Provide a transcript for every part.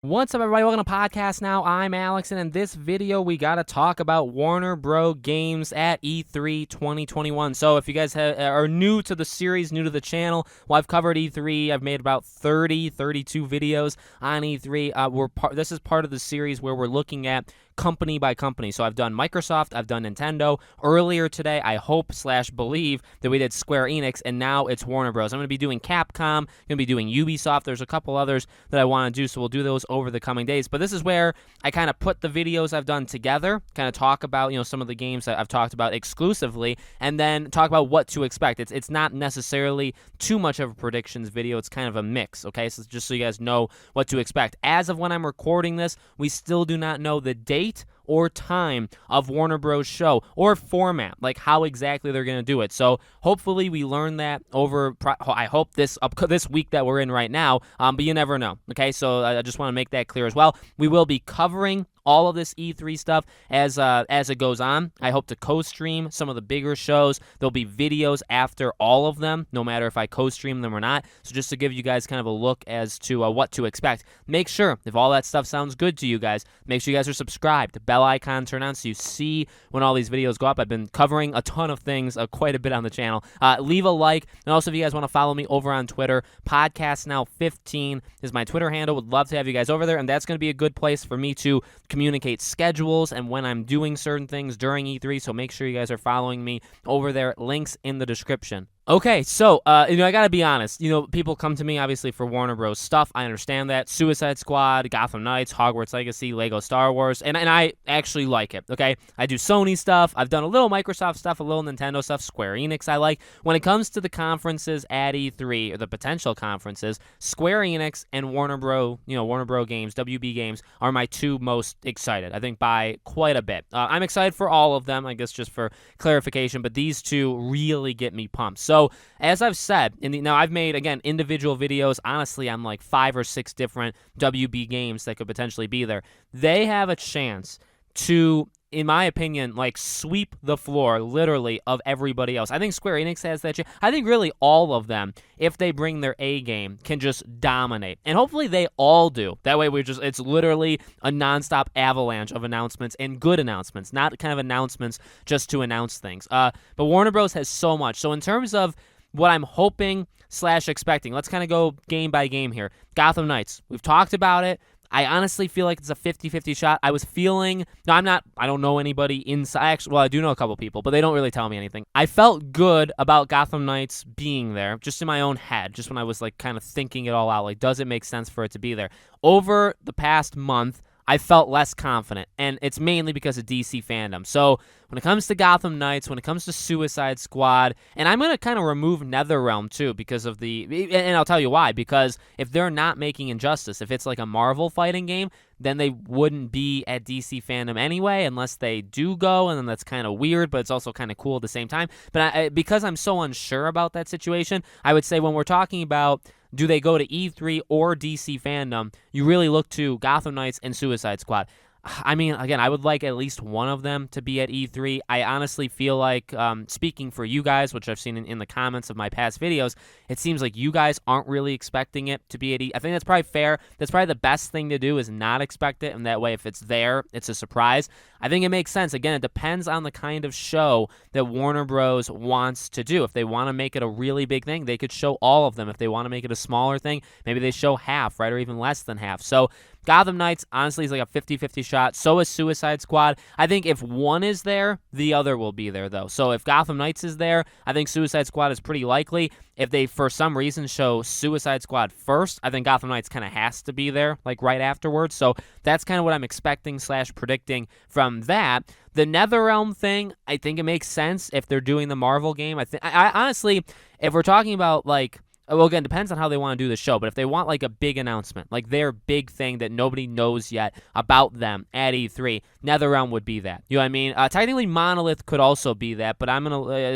What's up, everybody? Welcome to Podcast Now. I'm Alex, and in this video, we got to talk about Warner Bros. Games at E3 2021. So if you guys are new to the series, new to the channel, well, I've covered E3. I've made about 32 videos on E3. This is part of the series where we're looking at company by company. So I've done Microsoft, I've done Nintendo. Earlier today, I hope/believe that we did Square Enix, and now it's Warner Bros. I'm going to be doing Capcom, going to be doing Ubisoft. There's a couple others that I want to do, so we'll do those over the coming days. But this is where I kind of put the videos I've done together, kind of talk about, some of the games that I've talked about exclusively, and then talk about what to expect. It's not necessarily too much of a predictions video. It's kind of a mix, okay? So just so you guys know what to expect. As of when I'm recording this, we still do not know the date or time of Warner Bros. Show or format, like how exactly they're going to do it. So hopefully we learn that over, I hope this week that we're in right now, but you never know, okay? So I just want to make that clear as well. We will be covering all of this E3 stuff as it goes on. I hope to co-stream some of the bigger shows. There'll be videos after all of them, no matter if I co-stream them or not. So just to give you guys kind of a look as to what to expect. Make sure, if all that stuff sounds good to you guys, make sure you guys are subscribed. Bell icon turn on so you see when all these videos go up. I've been covering a ton of things, quite a bit on the channel. Leave a like, and also if you guys want to follow me over on Twitter, Podcast Now 15 is my Twitter handle. Would love to have you guys over there, and that's going to be a good place for me to communicate schedules and when I'm doing certain things during E3, so make sure you guys are following me over there. Links in the description. Okay, so, I gotta be honest. People come to me, obviously, for Warner Bros. Stuff. I understand that. Suicide Squad, Gotham Knights, Hogwarts Legacy, Lego Star Wars, and I actually like it, okay? I do Sony stuff. I've done a little Microsoft stuff, a little Nintendo stuff, Square Enix I like. When it comes to the conferences at E3, or the potential conferences, Square Enix and Warner Bros. Games, WB Games, are my two most excited, I think, by quite a bit. I'm excited for all of them, I guess, just for clarification, but these two really get me pumped. So, as I've said, now I've made, again, individual videos, honestly, on like 5 or 6 different WB games that could potentially be there. They have a chance to, in my opinion, like sweep the floor, literally, of everybody else. I think Square Enix has that chance. I think really all of them, if they bring their A game, can just dominate. And hopefully they all do. That way it's literally a nonstop avalanche of announcements, and good announcements, not kind of announcements just to announce things. But Warner Bros. Has so much. So in terms of what I'm hoping / expecting, let's kind of go game by game here. Gotham Knights. We've talked about it. I honestly feel like it's a 50-50 shot. I was feeling, no, I don't know anybody inside. Actually, well, I do know a couple people, but they don't really tell me anything. I felt good about Gotham Knights being there, just in my own head, just when I was like kind of thinking it all out. Like, does it make sense for it to be there? Over the past month, I felt less confident, and it's mainly because of DC fandom. So when it comes to Gotham Knights, when it comes to Suicide Squad, and I'm going to kind of remove NetherRealm too because of and I'll tell you why, because if they're not making Injustice, if it's like a Marvel fighting game, then they wouldn't be at DC fandom anyway, unless they do go, and then that's kind of weird, but it's also kind of cool at the same time. But because I'm so unsure about that situation, I would say when we're talking about do they go to E3 or DC fandom, you really look to Gotham Knights and Suicide Squad. I mean, again, I would like at least one of them to be at E3. I honestly feel like, speaking for you guys, which I've seen in the comments of my past videos, it seems like you guys aren't really expecting it to be at E3. I think that's probably fair. That's probably the best thing to do, is not expect it, and that way if it's there, it's a surprise. I think it makes sense. Again, it depends on the kind of show that Warner Bros. Wants to do. If they want to make it a really big thing, they could show all of them. If they want to make it a smaller thing, maybe they show half, right, or even less than half. So Gotham Knights, honestly, is like a 50-50 shot. So is Suicide Squad. I think if one is there, the other will be there, though. So if Gotham Knights is there, I think Suicide Squad is pretty likely. If they, for some reason, show Suicide Squad first, I think Gotham Knights kind of has to be there, like, right afterwards. So that's kind of what I'm expecting / predicting from that. The NetherRealm thing, I think it makes sense if they're doing the Marvel game. I honestly, if we're talking about, like, well, again, depends on how they want to do the show, but if they want, like, a big announcement, like their big thing that nobody knows yet about them at E3, NetherRealm would be that. You know what I mean? Technically, Monolith could also be that, but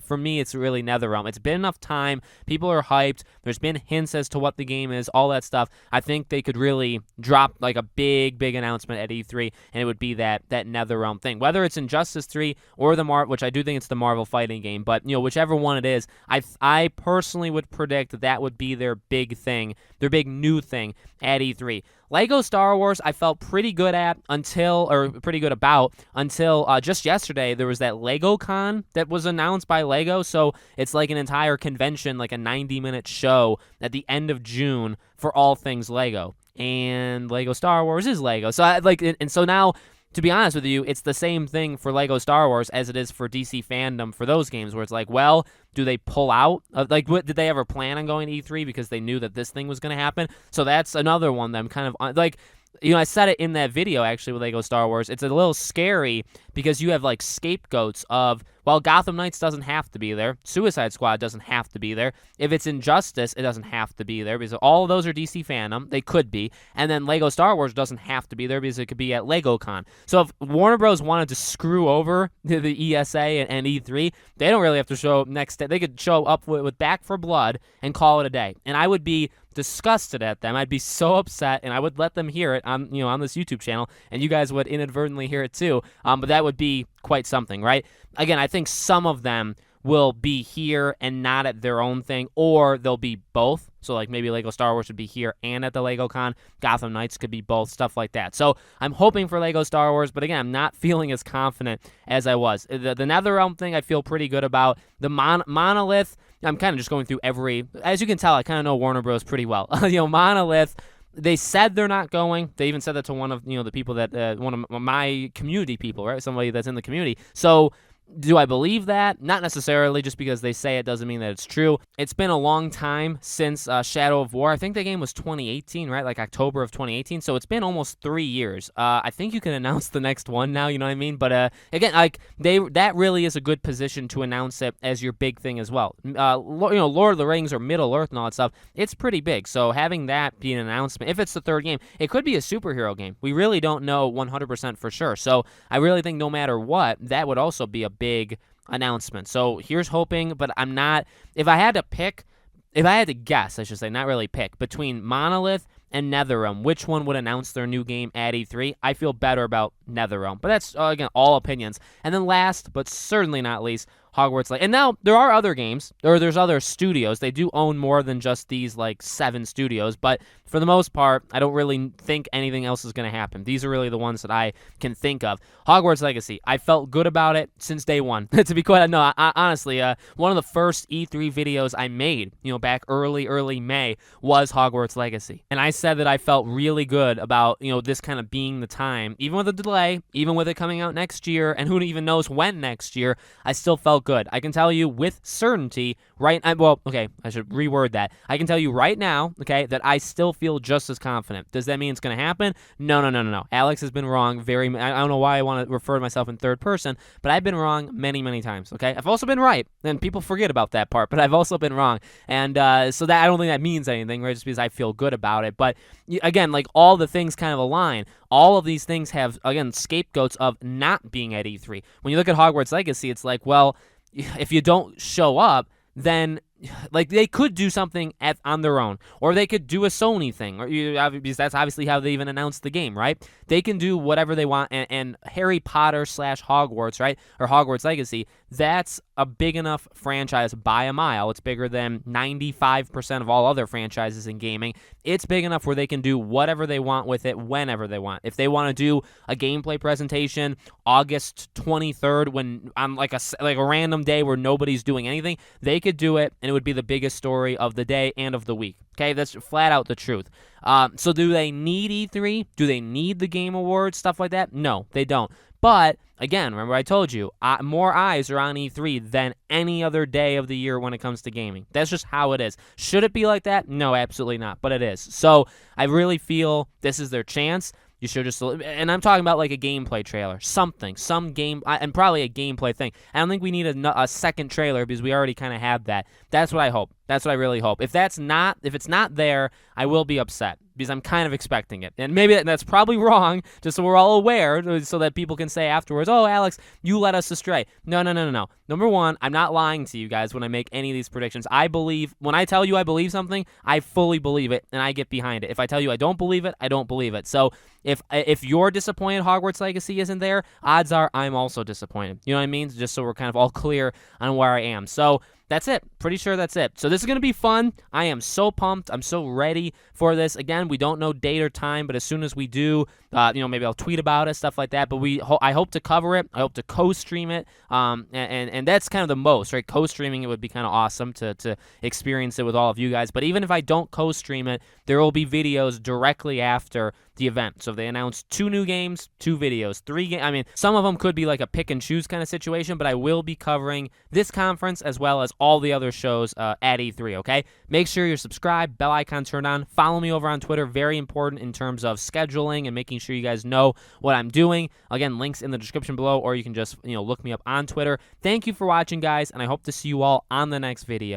for me, it's really NetherRealm. It's been enough time. People are hyped. There's been hints as to what the game is, all that stuff. I think they could really drop, like, a big announcement at E3, and it would be that NetherRealm thing. Whether it's Injustice 3 or which I do think it's the Marvel fighting game, but, whichever one it is, I personally would predict that that would be their big thing, their big new thing at E3. Lego Star Wars, I felt pretty good about until just yesterday. There was that LegoCon that was announced by Lego. So it's like an entire convention, like a 90-minute show at the end of June for all things Lego. And Lego Star Wars is Lego. So so now, to be honest with you, it's the same thing for Lego Star Wars as it is for DC Fandom for those games, where it's like, well, do they pull out? What did they ever plan on going to E3 because they knew that this thing was going to happen? So that's another one that I'm kind of like, I said it in that video, actually, with Lego Star Wars. It's a little scary because you have, like, scapegoats of, well, Gotham Knights doesn't have to be there. Suicide Squad doesn't have to be there. If it's Injustice, it doesn't have to be there because all of those are DC Fandom. They could be. And then Lego Star Wars doesn't have to be there because it could be at LegoCon. So if Warner Bros. Wanted to screw over the ESA and E3, they don't really have to show up next day. They could show up with Back 4 Blood and call it a day. And I would be disgusted at them. I'd be so upset, and I would let them hear it on this YouTube channel, and you guys would inadvertently hear it too. But that would be quite something, right? Again, I think some of them will be here and not at their own thing, or they'll be both. So like maybe Lego Star Wars would be here and at the LegoCon. Gotham Knights could be both, stuff like that. So I'm hoping for Lego Star Wars, but again, I'm not feeling as confident as I was. The NetherRealm thing I feel pretty good about. The Monolith, I'm kind of just going through as you can tell, I kind of know Warner Bros. Pretty well. Monolith, they said they're not going. They even said that to one of the people that one of my community people, right? Somebody that's in the community. So do I believe that? Not necessarily. Just because they say it doesn't mean that it's true. It's been a long time since Shadow of War. I think the game was 2018, right? Like October of 2018. So it's been almost 3 years. I think you can announce the next one now. You know what I mean? But again, like that really is a good position to announce it as your big thing as well. Lord of the Rings or Middle Earth and all that stuff. It's pretty big. So having that be an announcement, if it's the third game, it could be a superhero game. We really don't know 100% for sure. So I really think no matter what, that would also be a big announcement. So here's hoping, but I'm not. If I had to guess, I should say, not really pick, between Monolith and NetherRealm, which one would announce their new game at E3? I feel better about NetherRealm, but that's again all opinions. And then last, but certainly not least, Hogwarts Legacy. And now there are other games, or there's other studios. They do own more than just these like 7 studios, but for the most part, I don't really think anything else is going to happen. These are really the ones that I can think of. Hogwarts Legacy, I felt good about it since day one. To be quite honestly, one of the first E3 videos I made, back early May, was Hogwarts Legacy, and I said that I felt really good about this kind of being the time, even with a delay, even with it coming out next year, and who even knows when next year. I still felt good. I can tell you with certainty, I should reword that. I can tell you right now, that I still feel just as confident. Does that mean it's going to happen? No. Alex has been wrong I don't know why I want to refer to myself in third person, but I've been wrong many, many times, okay? I've also been right, and people forget about that part, but I've also been wrong. And so that I don't think that means anything, right? Just because I feel good about it. But again, like all the things kind of align. All of these things have, again, scapegoats of not being at E3. When you look at Hogwarts Legacy, it's like, well, if you don't show up, then like they could do something on their own, or they could do a Sony thing, because that's obviously how they even announced the game, right? They can do whatever they want, and Harry Potter / Hogwarts, right, or Hogwarts Legacy, that's a big enough franchise by a mile. It's bigger than 95% of all other franchises in gaming. It's big enough where they can do whatever they want with it whenever they want. If they want to do a gameplay presentation August 23rd, when on like a random day where nobody's doing anything, they could do it, and it would be the biggest story of the day and of the week. Okay, that's flat out the truth. So do they need E3? Do they need the Game Awards, stuff like that? No, they don't. But again, remember I told you, more eyes are on E3 than any other day of the year when it comes to gaming. That's just how it is. Should it be like that? No, absolutely not, but it is. So I really feel this is their chance. You should just, and I'm talking about like a gameplay trailer, some game, and probably a gameplay thing. I don't think we need a second trailer because we already kind of have that. That's what I hope. That's what I really hope. If it's not there, I will be upset because I'm kind of expecting it. And maybe that's probably wrong, just so we're all aware, so that people can say afterwards, oh, Alex, you led us astray. No. Number one, I'm not lying to you guys when I make any of these predictions. When I tell you I believe something, I fully believe it, and I get behind it. If I tell you I don't believe it, I don't believe it. So if you're disappointed Hogwarts Legacy isn't there, odds are I'm also disappointed. You know what I mean? Just so we're kind of all clear on where I am. So that's it. Pretty sure that's it. So this is going to be fun. I am so pumped. I'm so ready for this. Again, we don't know date or time, but as soon as we do, maybe I'll tweet about it, stuff like that. But I hope to cover it. I hope to co-stream it. And that's kind of the most, right? Co-streaming it would be kind of awesome to experience it with all of you guys. But even if I don't co-stream it, there will be videos directly after the event. So if they announce 2 new games, 2 videos, 3 games. I mean, some of them could be like a pick and choose kind of situation, but I will be covering this conference as well as all the other shows at E3, okay? Make sure you're subscribed, bell icon turned on. Follow me over on Twitter. Very important in terms of scheduling and making sure you guys know what I'm doing. Again, links in the description below, or you can just, look me up on Twitter. Thank you for watching, guys, and I hope to see you all on the next video.